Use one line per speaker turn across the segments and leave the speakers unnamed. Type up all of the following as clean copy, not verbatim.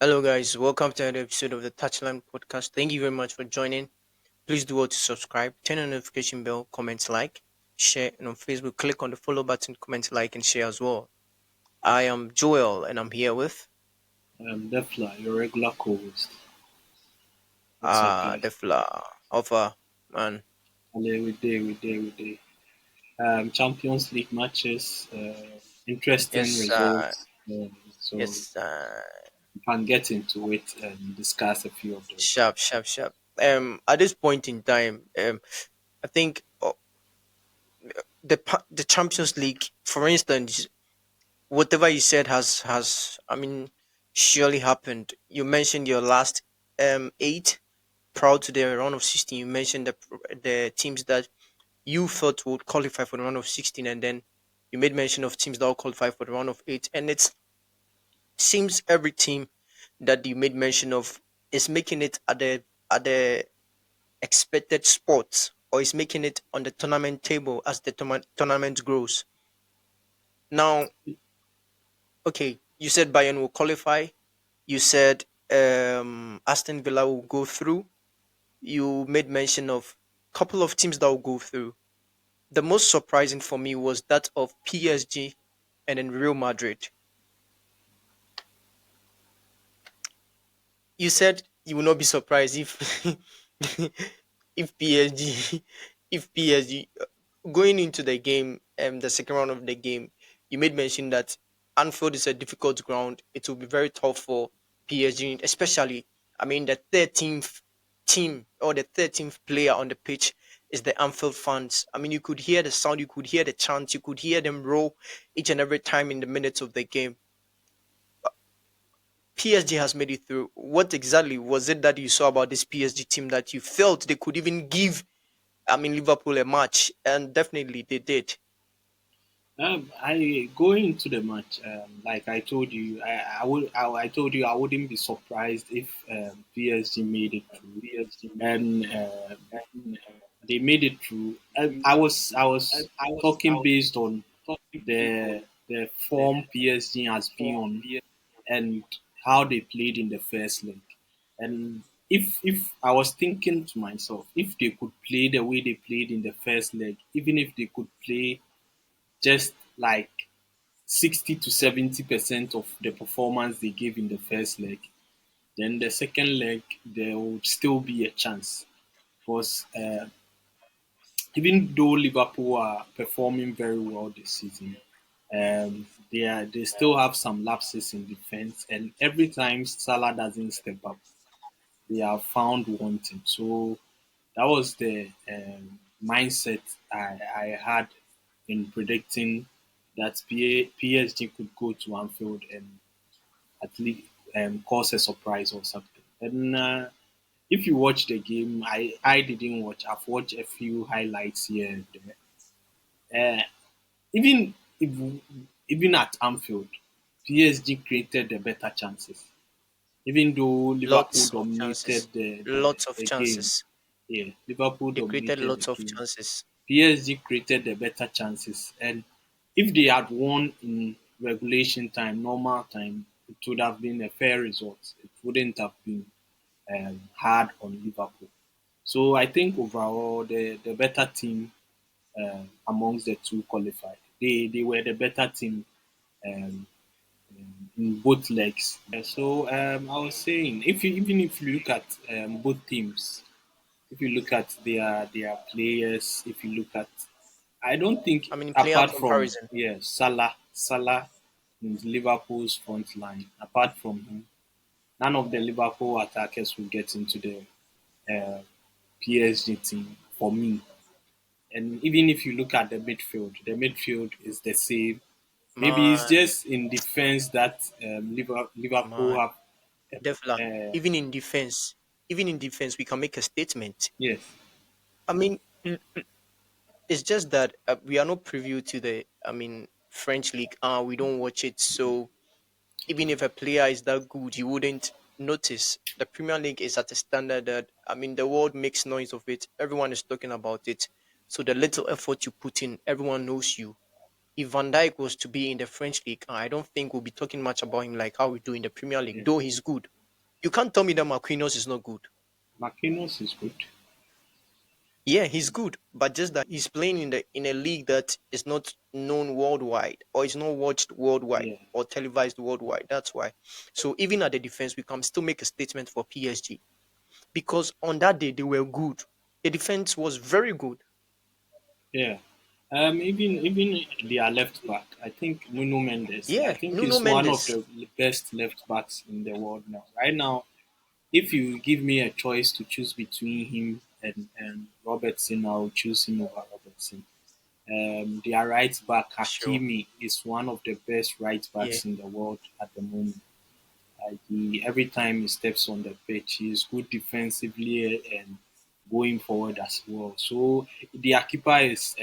Hello, guys. Welcome to another episode of the Touchline podcast. Thank you very much for joining. Please do well to subscribe, turn on the notification bell, comment, like, share, and on Facebook, click on the follow button, comment, like, and share as well. I am Joel, and I'm here with
Defla, your regular co-host. What's up, guys?
Defla Alpha Man.
Hello, we day. Champions League matches, interesting
Yes,
results. So
yes,
we can get into it and discuss a few of them.
sharp, sharp, sharp. At this point in time, I think the Champions League, for instance, whatever you said has I mean surely happened. You mentioned your last eight proud to the round of 16. You mentioned the teams that you felt would qualify for the round of 16, and then you made mention of teams that will qualify for the round of 8. And it seems every team that you made mention of is making it at the expected spots, or is making it on the tournament table as the tournament grows. Now, okay, you said Bayern will qualify. You said Aston Villa will go through. You made mention of a couple of teams that will go through. The most surprising for me was that of PSG and then Real Madrid. You said you will not be surprised if if PSG if PSG going into the game, the second round of the game, you made mention that Anfield is a difficult ground. It will be very tough for PSG, especially. I mean, the 13th team or the 13th player on the pitch is the Anfield fans. I mean, you could hear the sound, you could hear the chants, you could hear them roll each and every time in the minutes of the game. PSG has made it through. What exactly was it that you saw about this PSG team that you felt they could even give, I mean, Liverpool a match? And definitely they did.
I going into the match, like I told you, I told you I wouldn't be surprised if PSG made it through, and they made it through. I was talking based on the form PSG has been on and how they played in the first leg. And if I was thinking to myself, if they could play the way they played in the first leg, even if they could play just like 60 to 70% of the performance they gave in the first leg, then the second leg there would still be a chance. Because even though Liverpool are performing very well this season, they still have some lapses in defense, and every time Salah doesn't step up, they are found wanting. So that was the mindset I had in predicting that PSG could go to Anfield and at least cause a surprise or something. And if you watch the game, I didn't watch. I've watched a few highlights here and there. Even if, even at Anfield, PSG created the better chances. Even though Liverpool
Lots of chances.
dominated
Lots of
the game,
chances.
yeah, Liverpool
They created
dominated the
lots of
game.
chances.
PSG created the better chances, and if they had won in regulation time, normal time, it would have been a fair result. It wouldn't have been hard on Liverpool. So I think overall, the better team amongst the two qualified. They were the better team um, in both legs. So I was saying, if you even if you look at both teams, if you look at their players, if you look at, I don't think
I mean, player
apart from
comparison.
Salah in Liverpool's front line, apart from him, none of the Liverpool attackers will get into the uh, PSG team for me. And even if you look at the midfield is the same. Maybe it's
Man,
just in defense that Liverpool
man.
have.
Defla,
Uh,
even in defense, we can make a statement.
yes,
I mean, it's just that we are not privy to the, I mean, French league. We don't watch it, so even if a player is that good, you wouldn't notice. The Premier League is at a standard that, I mean, the world makes noise of it. Everyone is talking about it. So the little effort you put in, everyone knows you. if Van Dijk was to be in the French league, I don't think we'll be talking much about him like how we do in the Premier League.
Yeah.
Though he's good, you can't tell me that Marquinhos is not good.
Marquinhos is good.
Yeah, he's good, but just that he's playing in a league that is not known worldwide or is not watched worldwide
Yeah.
or televised worldwide. That's why. So even at the defense, we can still make a statement for PSG because on that day they were good. The defense was very good.
Yeah. Even their left back, I think Nuno Mendes, I
Yeah,
think
Nuno
he's one of
Mendes.
the best left backs in the world now. Right now, if you give me a choice to choose between him and Robertson, I'll choose him over Robertson. Their right back,
Sure.
Hakimi, is one of the best right
Yeah.
backs in the world at the moment. Every time he steps on the pitch, he's good defensively and going forward as well. So their keeper is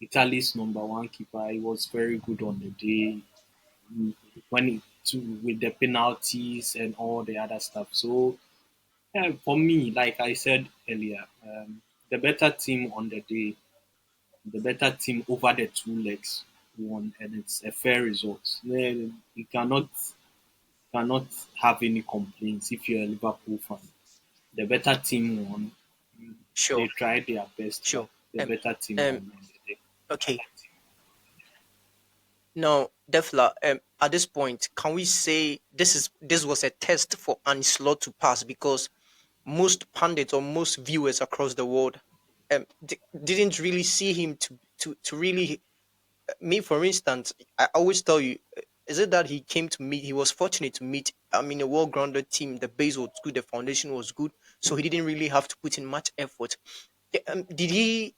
Italy's number one keeper. He was very good on the day when with the penalties and all the other stuff. So yeah, for me, like I said earlier, the better team on the day, the better team over the two legs won, and it's a fair result. You cannot have any complaints if you're a Liverpool fan. The better team won. They
Sure.
tried their best, but
Sure.
the
Um.
better team
Um.
won on the day.
Okay. Now, Defla, at this point, can we say this was a test for Ancelotti to pass because most pundits or most viewers across the world didn't really see him to really me, for instance, I always tell you, is it that he came to meet? He was fortunate to meet. I mean, a well-grounded team. The base was good. The foundation was good, so he didn't really have to put in much effort. Did he?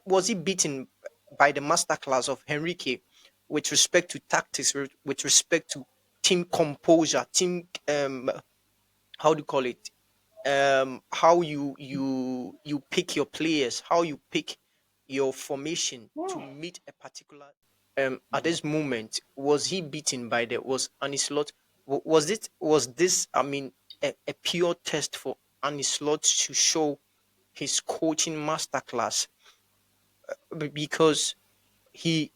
Was he beaten by the masterclass of Henrique with respect to tactics, with respect to team composure, team how do you call it? How you pick your players, how you pick your formation to
Oh,
meet a particular at this moment. Was he beaten by the was Anislot? Was this, I mean, a pure test for Anislot to show his coaching masterclass? Because he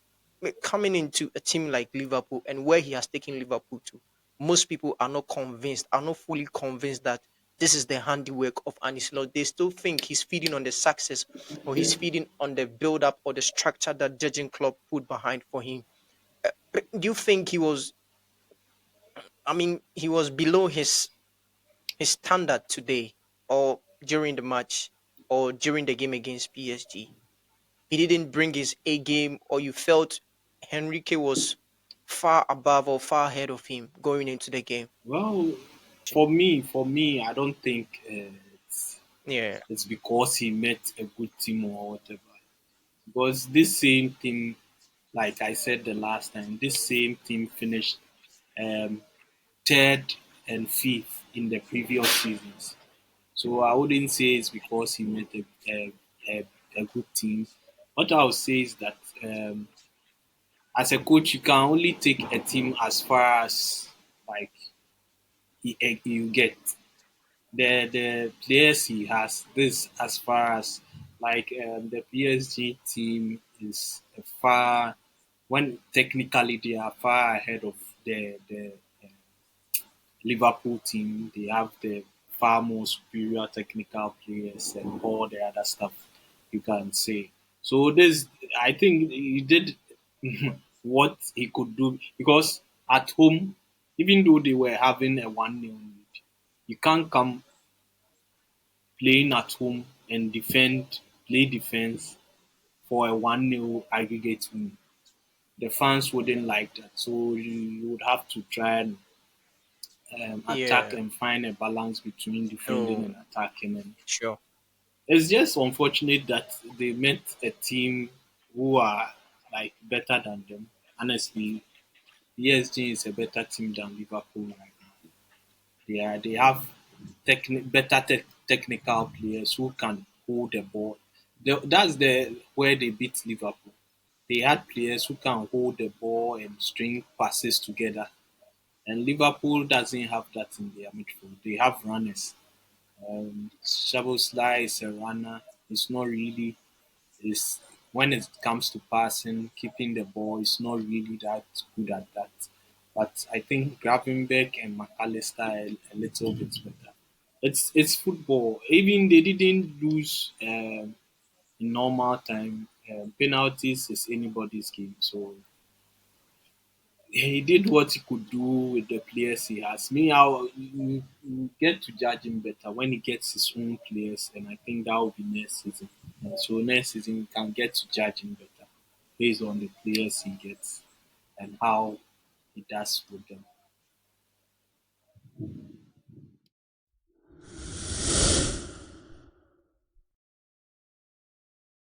coming into a team like Liverpool and where he has taken Liverpool to, most people are not convinced, are not fully convinced that this is the handiwork of Anislot. They still think he's feeding on the success or he's feeding on the build up or the structure that Judging Club put behind for him. Do you think he was? I mean, he was below his standard today, or during the match, or during the game against PSG? He didn't bring his A game, or you felt Henrique was far above or far ahead of him going into the game?
well, for me, I don't think
Yeah,
it's because he met a good team or whatever. Because this same team, like I said the last time, this same team finished um, third and fifth in the previous seasons. So I wouldn't say it's because he met a, a good team. What I would say is that as a coach, you can only take a team as far as like you get the players he has. This as far as like the PSG team is far when technically they are far ahead of the Liverpool team. They have the far more superior technical players and all the other stuff you can say. So this, I think he did what he could do because at home, even though they were having a 1-0 lead, you can't come playing at home and play defense for a 1-0 aggregate win. The fans wouldn't like that. So you would have to try and attack
yeah,
and find a balance between defending
no,
and attacking. And
sure,
it's just unfortunate that they met a team who are like better than them. Honestly, PSG is a better team than Liverpool right now. They have technical players who can hold the ball. That's where they beat Liverpool. They had players who can hold the ball and string passes together. And Liverpool doesn't have that in their midfield. They have runners. Shabosly is a runner. It's not really. It's when it comes to passing, keeping the ball, is not really that good at that. But I think Gravenberg and McAllister are a little bit better. It's football. Even they didn't lose in normal time. Penalties is anybody's game. So he did what he could do with the players he has. Me, you get to judge him better when he gets his own players, and I think that will be next season. So next season, you can get to judge him better based on the players he gets and how he does with them.